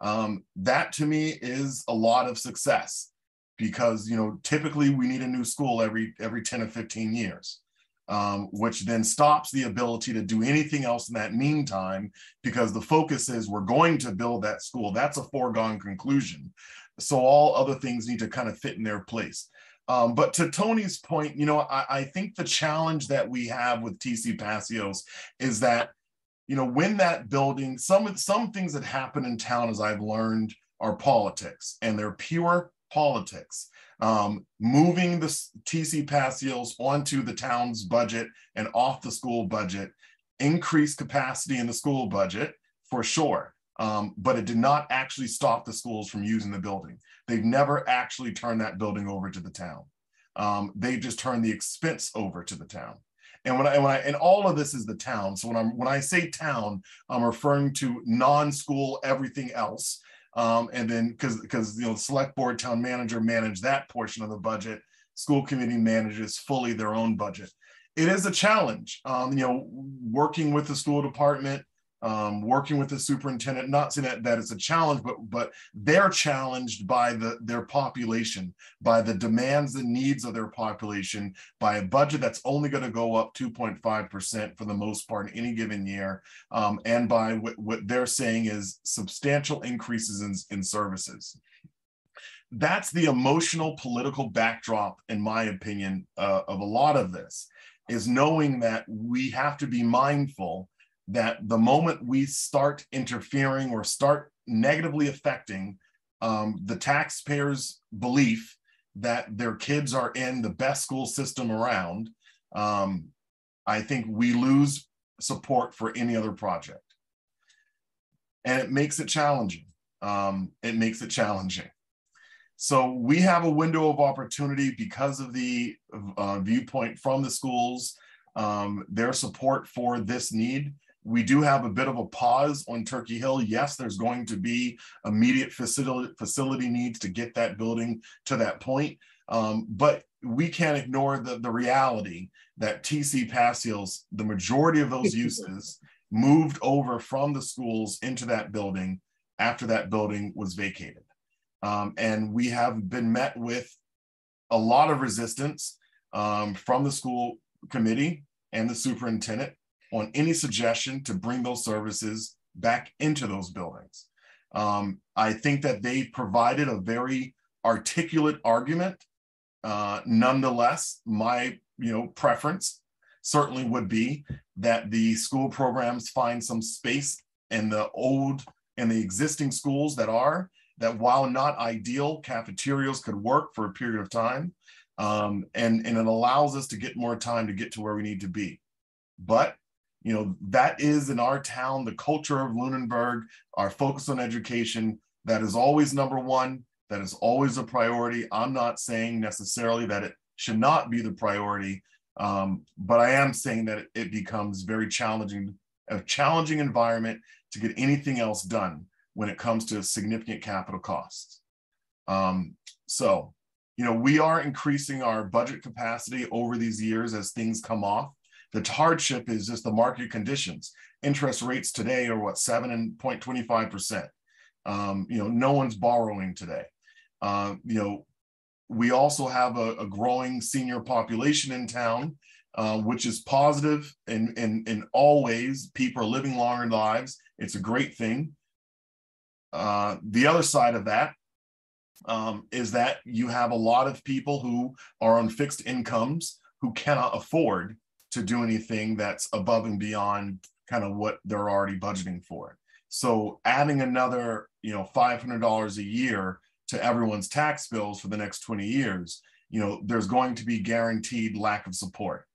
That to me is a lot of success because, you know, typically we need a new school every 10 or 15 years, which then stops the ability to do anything else in that meantime because the focus is we're going to build that school. That's a foregone conclusion. So all other things need to kind of fit in their place. But to Tony's point, you know, I think the challenge that we have with TC Passios is that, you know, when that building, some things that happen in town, as I've learned, are politics, and they're pure politics. Moving the TC Passios onto the town's budget and off the school budget increased capacity in the school budget for sure. But it did not actually stop the schools from using the building. They've never actually turned that building over to the town. They just turned the expense over to the town. And and all of this is the town. So when I say town, I'm referring to non-school everything else. And then because you know, select board, town manager manage that portion of the budget. School committee manages fully their own budget. It is a challenge. You know, working with the school department. Working with the superintendent, not saying that it's a challenge, but they're challenged by their population, by the demands and needs of their population, by a budget that's only going to go up 2.5% for the most part in any given year, and by what they're saying is substantial increases in services. that's the emotional political backdrop, in my opinion, of a lot of this, is knowing that we have to be mindful that the moment we start interfering or start negatively affecting the taxpayers' belief that their kids are in the best school system around, I think we lose support for any other project. And it makes it challenging. It makes it challenging. So we have a window of opportunity because of the viewpoint from the schools, their support for this need. We do have a bit of a pause on Turkey Hill. Yes, there's going to be immediate facility needs to get that building to that point. But we can't ignore the reality that TC Pass Hills, the majority of those uses moved over from the schools into that building after that building was vacated. And we have been met with a lot of resistance from the school committee and the superintendent on any suggestion to bring those services back into those buildings. I think that they provided a very articulate argument. Nonetheless, my preference certainly would be that the school programs find some space in the existing schools that while not ideal, cafeterias could work for a period of time. And it allows us to get more time to get to where we need to be. But that is in our town, the culture of Lunenburg, our focus on education, that is always number one, that is always a priority. I'm not saying necessarily that it should not be the priority, but I am saying that it becomes very challenging, a challenging environment to get anything else done when it comes to significant capital costs. So, we are increasing our budget capacity over these years as things come off. The hardship is just the market conditions. Interest rates today are 7.25%. No one's borrowing today. We also have a growing senior population in town, which is positive in all ways. People are living longer lives. It's a great thing. The other side of that is that you have a lot of people who are on fixed incomes who cannot afford to do anything that's above and beyond kind of what they're already budgeting for. So adding another, $500 a year to everyone's tax bills for the next 20 years, there's going to be guaranteed lack of support.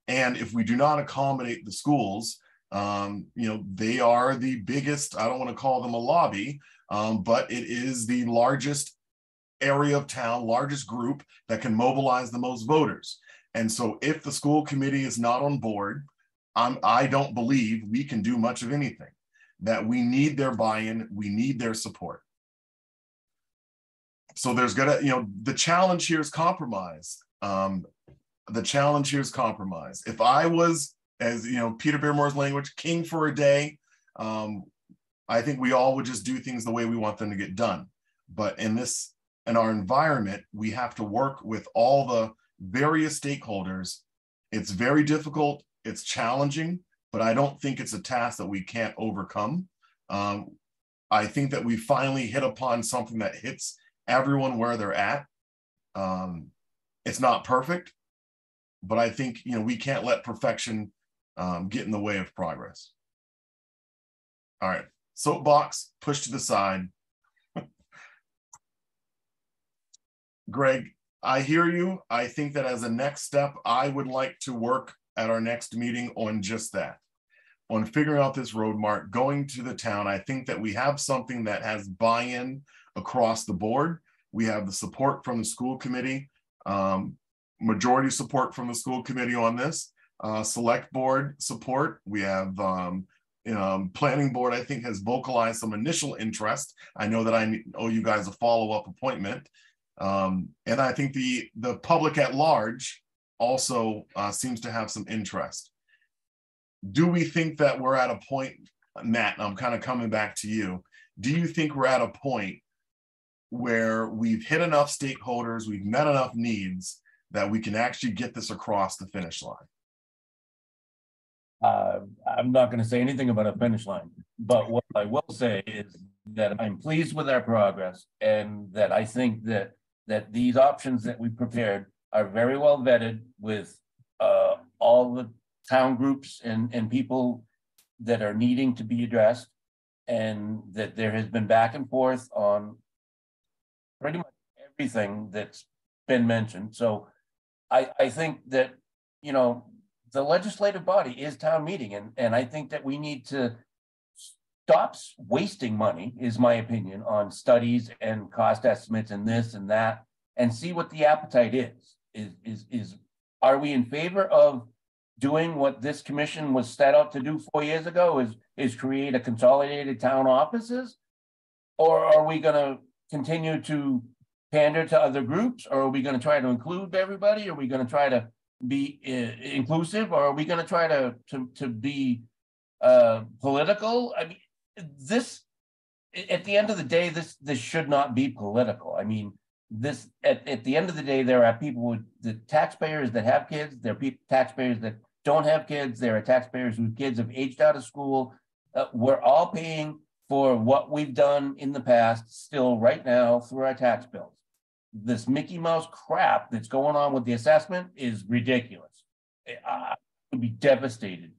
And if we do not accommodate the schools, they are the biggest, I don't want to call them a lobby, but it is the largest area of town, largest group that can mobilize the most voters. And so if the school committee is not on board, I don't believe we can do much of anything. That we need their buy-in, we need their support. So there's the challenge here is compromise. The challenge here is compromise. If I was, as Peter Bearmore's language, king for a day, I think we all would just do things the way we want them to get done. But in our environment, we have to work with all the various stakeholders. It's very difficult, it's challenging, but I don't think it's a task that we can't overcome. I think that we finally hit upon something that hits everyone where they're at. It's not perfect, but I think we can't let perfection get in the way of progress. All right, soapbox pushed to the side. Greg, I hear you. I think that as a next step, I would like to work at our next meeting on just that, on figuring out this roadmap, going to the town. I think that we have something that has buy-in across the board. We have the support from the school committee, majority support from the school committee on this, select board support. We have planning board, I think, has vocalized some initial interest. I know that I owe you guys a follow-up appointment. And I think the public at large also seems to have some interest. Do we think that we're at a point, Matt, and I'm kind of coming back to you, do you think we're at a point where we've hit enough stakeholders, we've met enough needs that we can actually get this across the finish line? I'm not going to say anything about a finish line, but what I will say is that I'm pleased with our progress, and that I think that these options that we prepared are very well vetted with all the town groups and people that are needing to be addressed, and that there has been back and forth on pretty much everything that's been mentioned. So I think that, you know, the legislative body is town meeting, and I think that we need to stop wasting money, is my opinion, on studies and cost estimates and this and that, and see what the appetite is. Are we in favor of doing what this commission was set out to do 4 years ago, is create a consolidated town offices? Or are we going to continue to pander to other groups? Or are we going to try to include everybody? Are we going to try to be inclusive? Or are we going to try to be political? I mean, this, at the end of the day, this should not be political. I mean, this at the end of the day, there are people with the taxpayers that have kids. There are taxpayers that don't have kids. There are taxpayers whose kids have aged out of school. We're all paying for what we've done in the past, still right now, through our tax bills. This Mickey Mouse crap that's going on with the assessment is ridiculous. I would be devastated,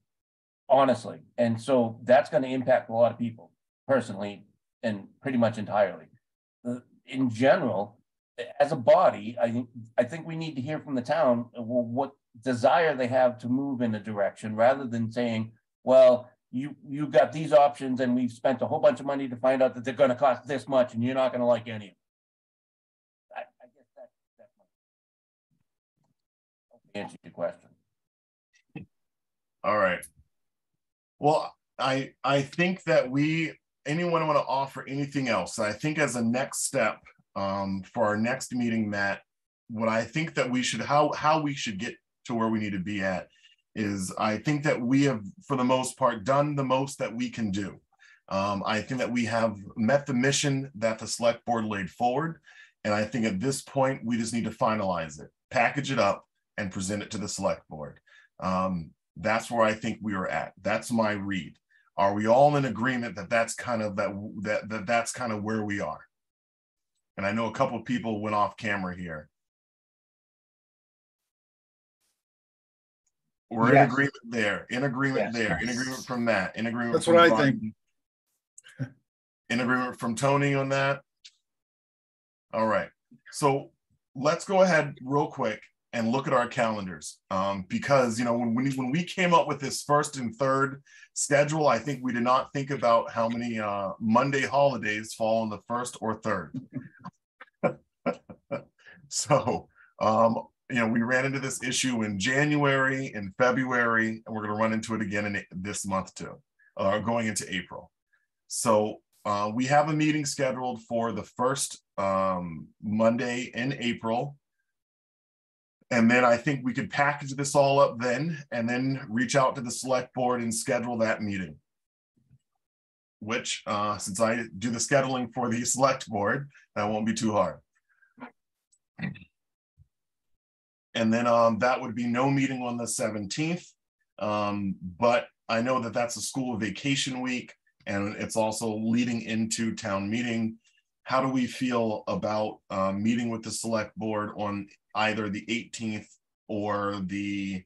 honestly. And so that's going to impact a lot of people personally and pretty much entirely. In general, as a body, I think we need to hear from the town what desire they have to move in a direction, rather than saying, well, you got these options and we've spent a whole bunch of money to find out that they're going to cost this much and you're not going to like any of them. I guess that's my answer to your question. All right. Well, I think that anyone want to offer anything else? I think as a next step for our next meeting, Matt, what I think that we should, how we should get to where we need to be at is, I think that we have, for the most part, done the most that we can do. I think that we have met the mission that the select board laid forward. And I think at this point, we just need to finalize it, package it up, and present it to the select board. That's where I think we are at. That's my read. Are we all in agreement that that's kind of that's kind of where we are? And I know a couple of people went off camera here. We're Yes. in agreement there, in agreement Yes. there, in agreement from that, in agreement. That's from what I Brian, think. In agreement from Tony on that. All right. So let's go ahead real quick and look at our calendars. Because, you know, when we came up with this first and third schedule, I think we did not think about how many Monday holidays fall on the first or third. So, you know, we ran into this issue in January, in February, and we're going to run into it again in this month too, going into April. So we have a meeting scheduled for the first Monday in April. And then I think we could package this all up then, and then reach out to the select board and schedule that meeting. Which, since I do the scheduling for the select board, that won't be too hard. And then that would be no meeting on the 17th. But I know that that's a school vacation week, and it's also leading into town meeting. How do we feel about meeting with the select board on either the 18th or the,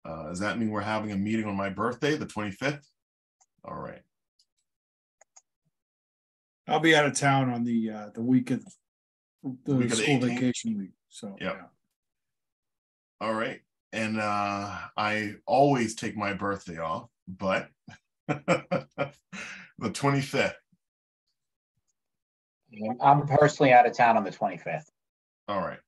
does that mean we're having a meeting on my birthday, the 25th? All right. I'll be out of town on the week of the school 18th? vacation week. So Yep. yeah. All right. And I always take my birthday off, but the 25th. I'm personally out of town on the 25th. All right.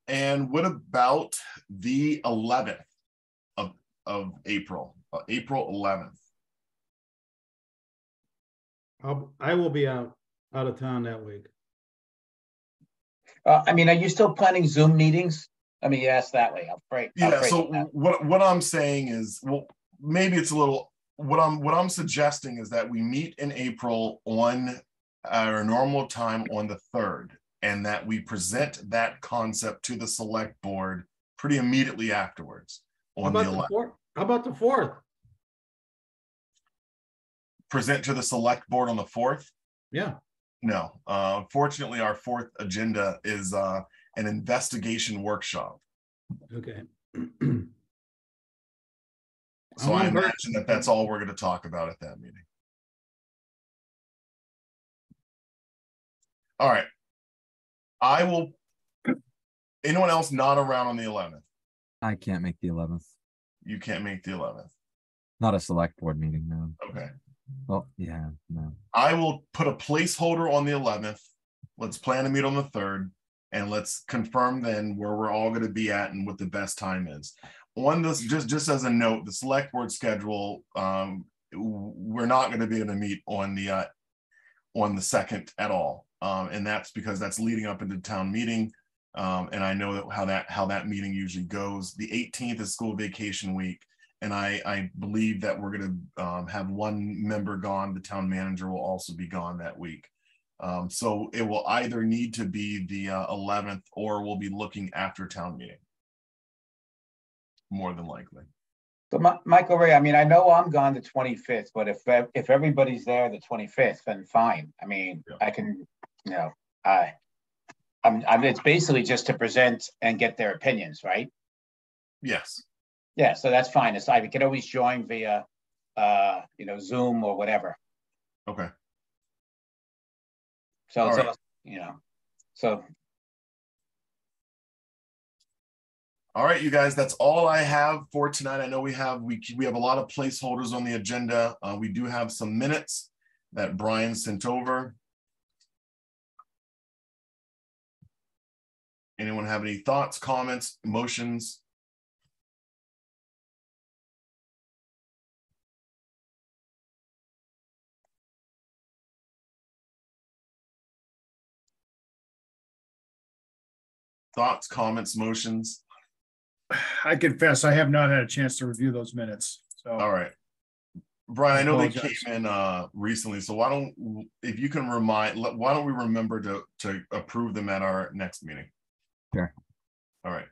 And what about the 11th of April, April 11th? I will be out of town that week. I mean, are you still planning Zoom meetings? I mean, you asked that way. I'll pray. Yeah. So what I'm saying is, well, maybe it's a little. What I'm suggesting is that we meet in April on our normal time on the 3rd, and that we present that concept to the select board pretty immediately afterwards on the 11th. How about the 4th? Present to the select board on the 4th? Yeah. No, fortunately, our 4th agenda is an investigation workshop. Okay. So I imagine that that's all we're going to talk about at that meeting. All right. I will. Anyone else not around on the 11th? I can't make the 11th. You can't make the 11th. Not a select board meeting, no. Okay. Well, yeah, no. I will put a placeholder on the 11th. Let's plan to meet on the 3rd, and let's confirm then where we're all going to be at and what the best time is. On this, just as a note, the select board schedule, we're not going to be able to meet on the 2nd at all, and that's because that's leading up into town meeting, and I know that how that meeting usually goes. The 18th is school vacation week. And I believe that we're going to have one member gone. The town manager will also be gone that week. So it will either need to be the 11th or we'll be looking after town meeting. More than likely. So Michael Ray, I mean, I know I'm gone the 25th, but if everybody's there the 25th, then fine. I mean, yeah. I can, you know, it's basically just to present and get their opinions, right? Yes. Yeah, so that's fine. We can always join via, you know, Zoom or whatever. Okay. So, right. You know, so. All right, you guys, that's all I have for tonight. I know we have a lot of placeholders on the agenda. We do have some minutes that Brian sent over. Anyone have any thoughts, comments, motions? Thoughts, comments, motions? I confess I have not had a chance to review those minutes. So all right. Brian, I know they came in recently, so why don't we remember to approve them at our next meeting? Sure. All right.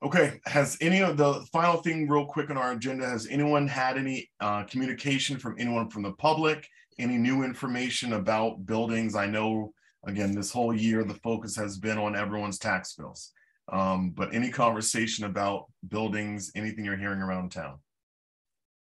Okay, has any of the final thing real quick on our agenda, has anyone had any communication from anyone from the public, any new information about buildings? I know, again, this whole year, the focus has been on everyone's tax bills. But any conversation about buildings, anything you're hearing around town?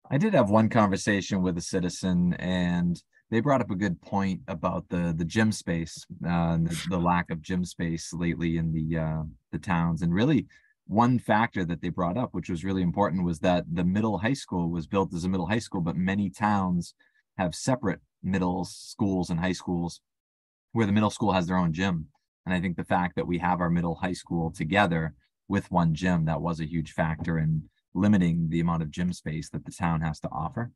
I did have one conversation with a citizen, and they brought up a good point about the gym space, the lack of gym space lately in the towns. And really, one factor that they brought up, which was really important, was that the middle high school was built as a middle high school, but many towns have separate middle schools and high schools where the middle school has their own gym. And I think the fact that we have our middle high school together with one gym, that was a huge factor in limiting the amount of gym space that the town has to offer.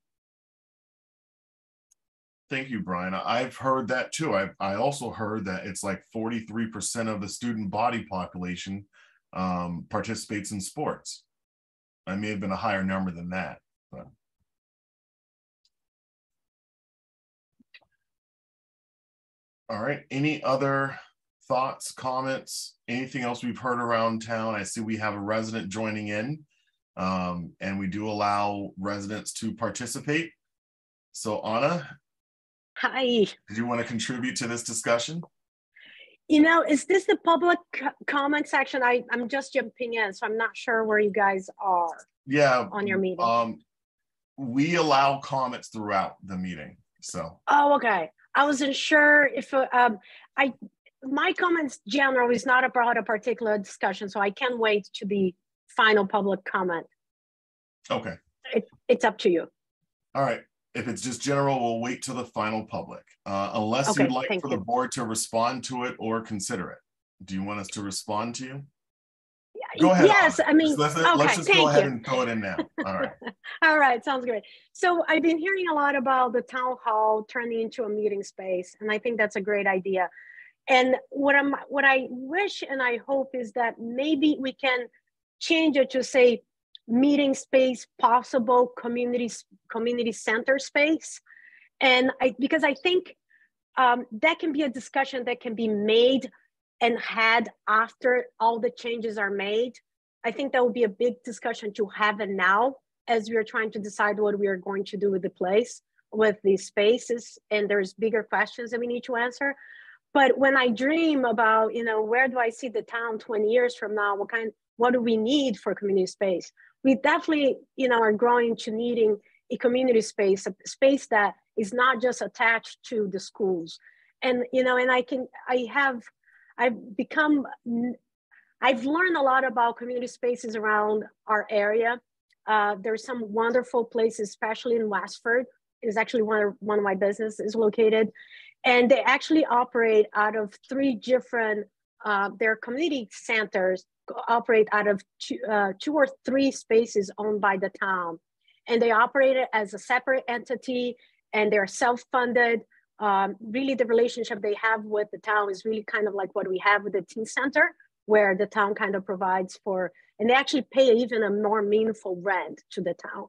Thank you, Brian. I've heard that too. I also heard that it's like 43% of the student body population participates in sports. I may have been a higher number than that, but. All right, any other thoughts, comments, anything else we've heard around town? I see we have a resident joining in, and we do allow residents to participate. So Anna. Hi. Did you want to contribute to this discussion? You know, is this the public comment section? I'm just jumping in, so I'm not sure where you guys are. Yeah. On your meeting. We allow comments throughout the meeting, so. Oh, okay. I wasn't sure if my comments general is not about a particular discussion, so I can't wait to the final public comment. Okay. It's up to you. All right. If it's just general, we'll wait till the final public, unless okay, you'd like for the board to respond to it or consider it. Do you want us to respond to you? Go ahead. Yes, I mean, let's just go ahead and throw it in now. All right. All right, sounds great. So I've been hearing a lot about the town hall turning into a meeting space, and I think that's a great idea. And what I wish and I hope is that maybe we can change it to say meeting space, possible community center space. And because I think that can be a discussion that can be made and had after all the changes are made. I think that would be a big discussion to have it now as we are trying to decide what we are going to do with the place, with these spaces, and there's bigger questions that we need to answer. But when I dream about, where do I see the town 20 years from now? What do we need for community space? We definitely, are growing to needing a community space, a space that is not just attached to the schools. And, I've learned a lot about community spaces around our area. There's some wonderful places, especially in Westford. It's actually one of my businesses located. And they actually operate out of 3 different, their community centers operate out of 2 or 3 spaces owned by the town. And they operate it as a separate entity, and they're self-funded. Really the relationship they have with the town is really kind of like what we have with the teen center, where the town kind of provides for, and they actually pay even a more meaningful rent to the town.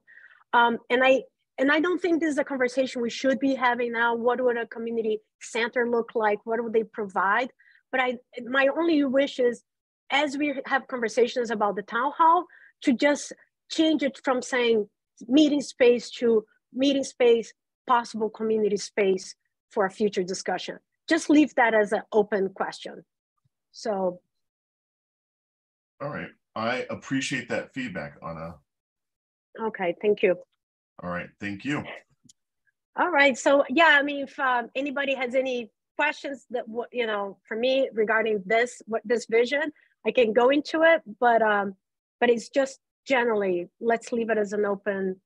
And I don't think this is a conversation we should be having now. What would a community center look like? What would they provide? But my only wish is, as we have conversations about the town hall, to just change it from saying meeting space to meeting space, possible community space for a future discussion. Just leave that as an open question. So. All right, I appreciate that feedback, Anna. Okay, thank you. All right, thank you. All right, so yeah, I mean, if anybody has any questions that, for me regarding this vision, I can go into it, but it's just generally, let's leave it as an open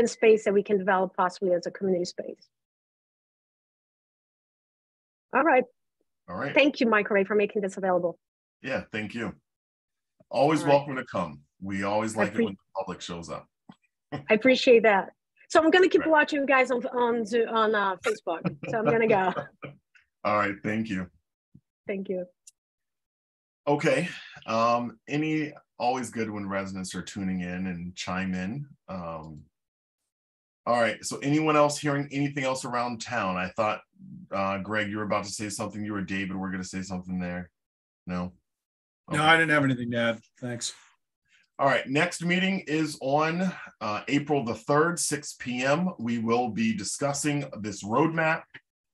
space that we can develop possibly as a community space. All right. All right. Thank you, Mike Ray, for making this available. Yeah, thank you. Always welcome to come. We always like it when the public shows up. I appreciate that. So I'm going to keep watching you guys on Facebook. So I'm going to go. All right. Thank you. Thank you. Okay. Always good when residents are tuning in and chime in. All right. So anyone else hearing anything else around town? I thought, Greg, you were about to say something. You or David were going to say something there. No? Okay. No, I didn't have anything to add. Thanks. All right, next meeting is on April the 3rd, 6 p.m. We will be discussing this roadmap,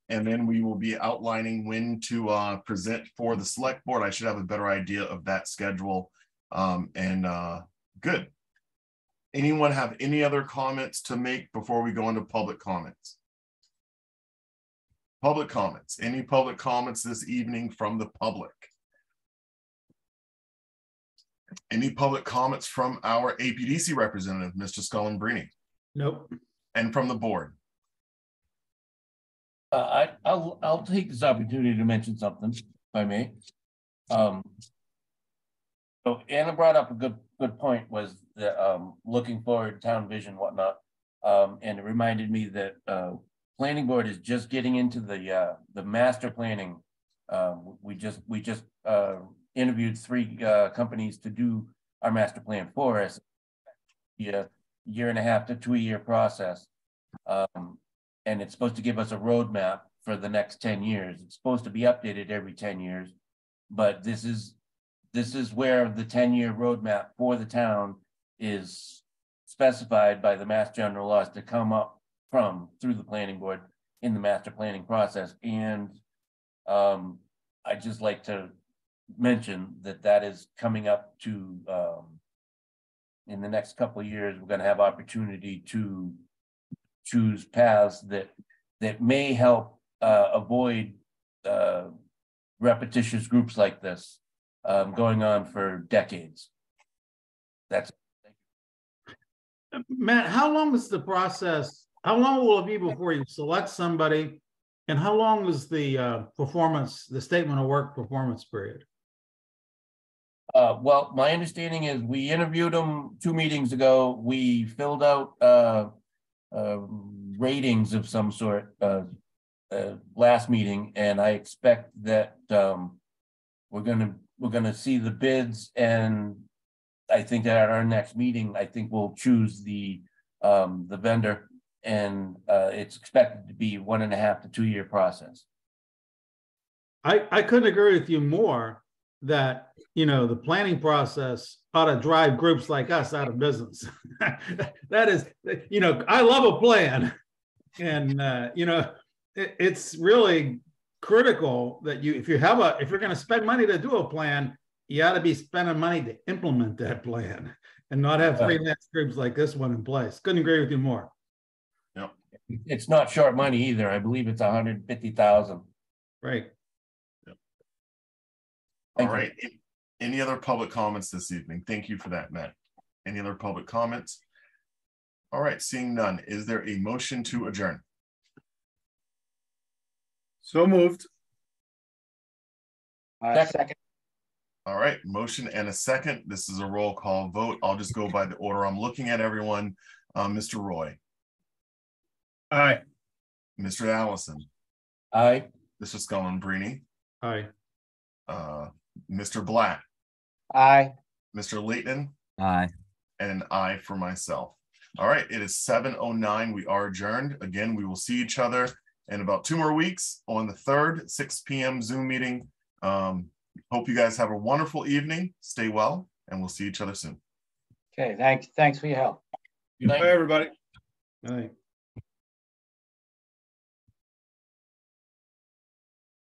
and then we will be outlining when to present for the select board. I should have a better idea of that schedule. Good. Anyone have any other comments to make before we go into public comments? Public comments. Any public comments this evening from the public? Any public comments from our APDC representative, Mr. Scullin-Brini? Nope. And from the board? I'll take this opportunity to mention something, if I may. So Anna brought up a good point, was the looking forward, town vision, whatnot, and it reminded me that planning board is just getting into the master planning. We just interviewed 3 companies to do our master plan for us. Yeah, 1.5 to 2 year process. And it's supposed to give us a roadmap for the next 10 years. It's supposed to be updated every 10 years, but this is where the 10-year roadmap for the town is specified by the Mass General laws to come up through the planning board in the master planning process. And I'd just like to mention that is coming up to in the next couple of years. We're going to have opportunity to choose paths that may help avoid repetitious groups like this going on for decades. That's it. Matt, how long is the process? How long will it be before you select somebody? And how long is the the statement of work performance period? Well, my understanding is we interviewed them 2 meetings ago. We filled out ratings of some sort last meeting, and I expect that we're gonna see the bids, and I think that at our next meeting, I think we'll choose the vendor, and it's expected to be 1.5 to 2 year process. I couldn't agree with you more. that, you know, the planning process ought to drive groups like us out of business. That is, you know, I love a plan. And, you know, it's really critical that if you're going to spend money to do a plan, you ought to be spending money to implement that plan and not have freelance groups like this one in place. Couldn't agree with you more. Yep. It's not short money either. I believe it's 150,000. Right. Yep. Thank All you. right. Any other public comments this evening? Thank you for that, Matt. Any other public comments? All right, seeing none, is there a motion to adjourn? So moved. Second. All right, motion and a second. This is a roll call vote. I'll just go by the order I'm looking at everyone. Mr. Roy. Aye. Mr. Allison. Aye. Mr. Scullin-Brini. Aye. Mr. Black. Aye. Mr. Leighton. Aye. And an aye for myself. All right, it is 7:09. We are adjourned. Again, we will see each other in about 2 more weeks on the 3rd, 6 p.m. Zoom meeting. Hope you guys have a wonderful evening. Stay well, and we'll see each other soon. Okay, thanks for your help. Good night. Bye, everybody. Aye.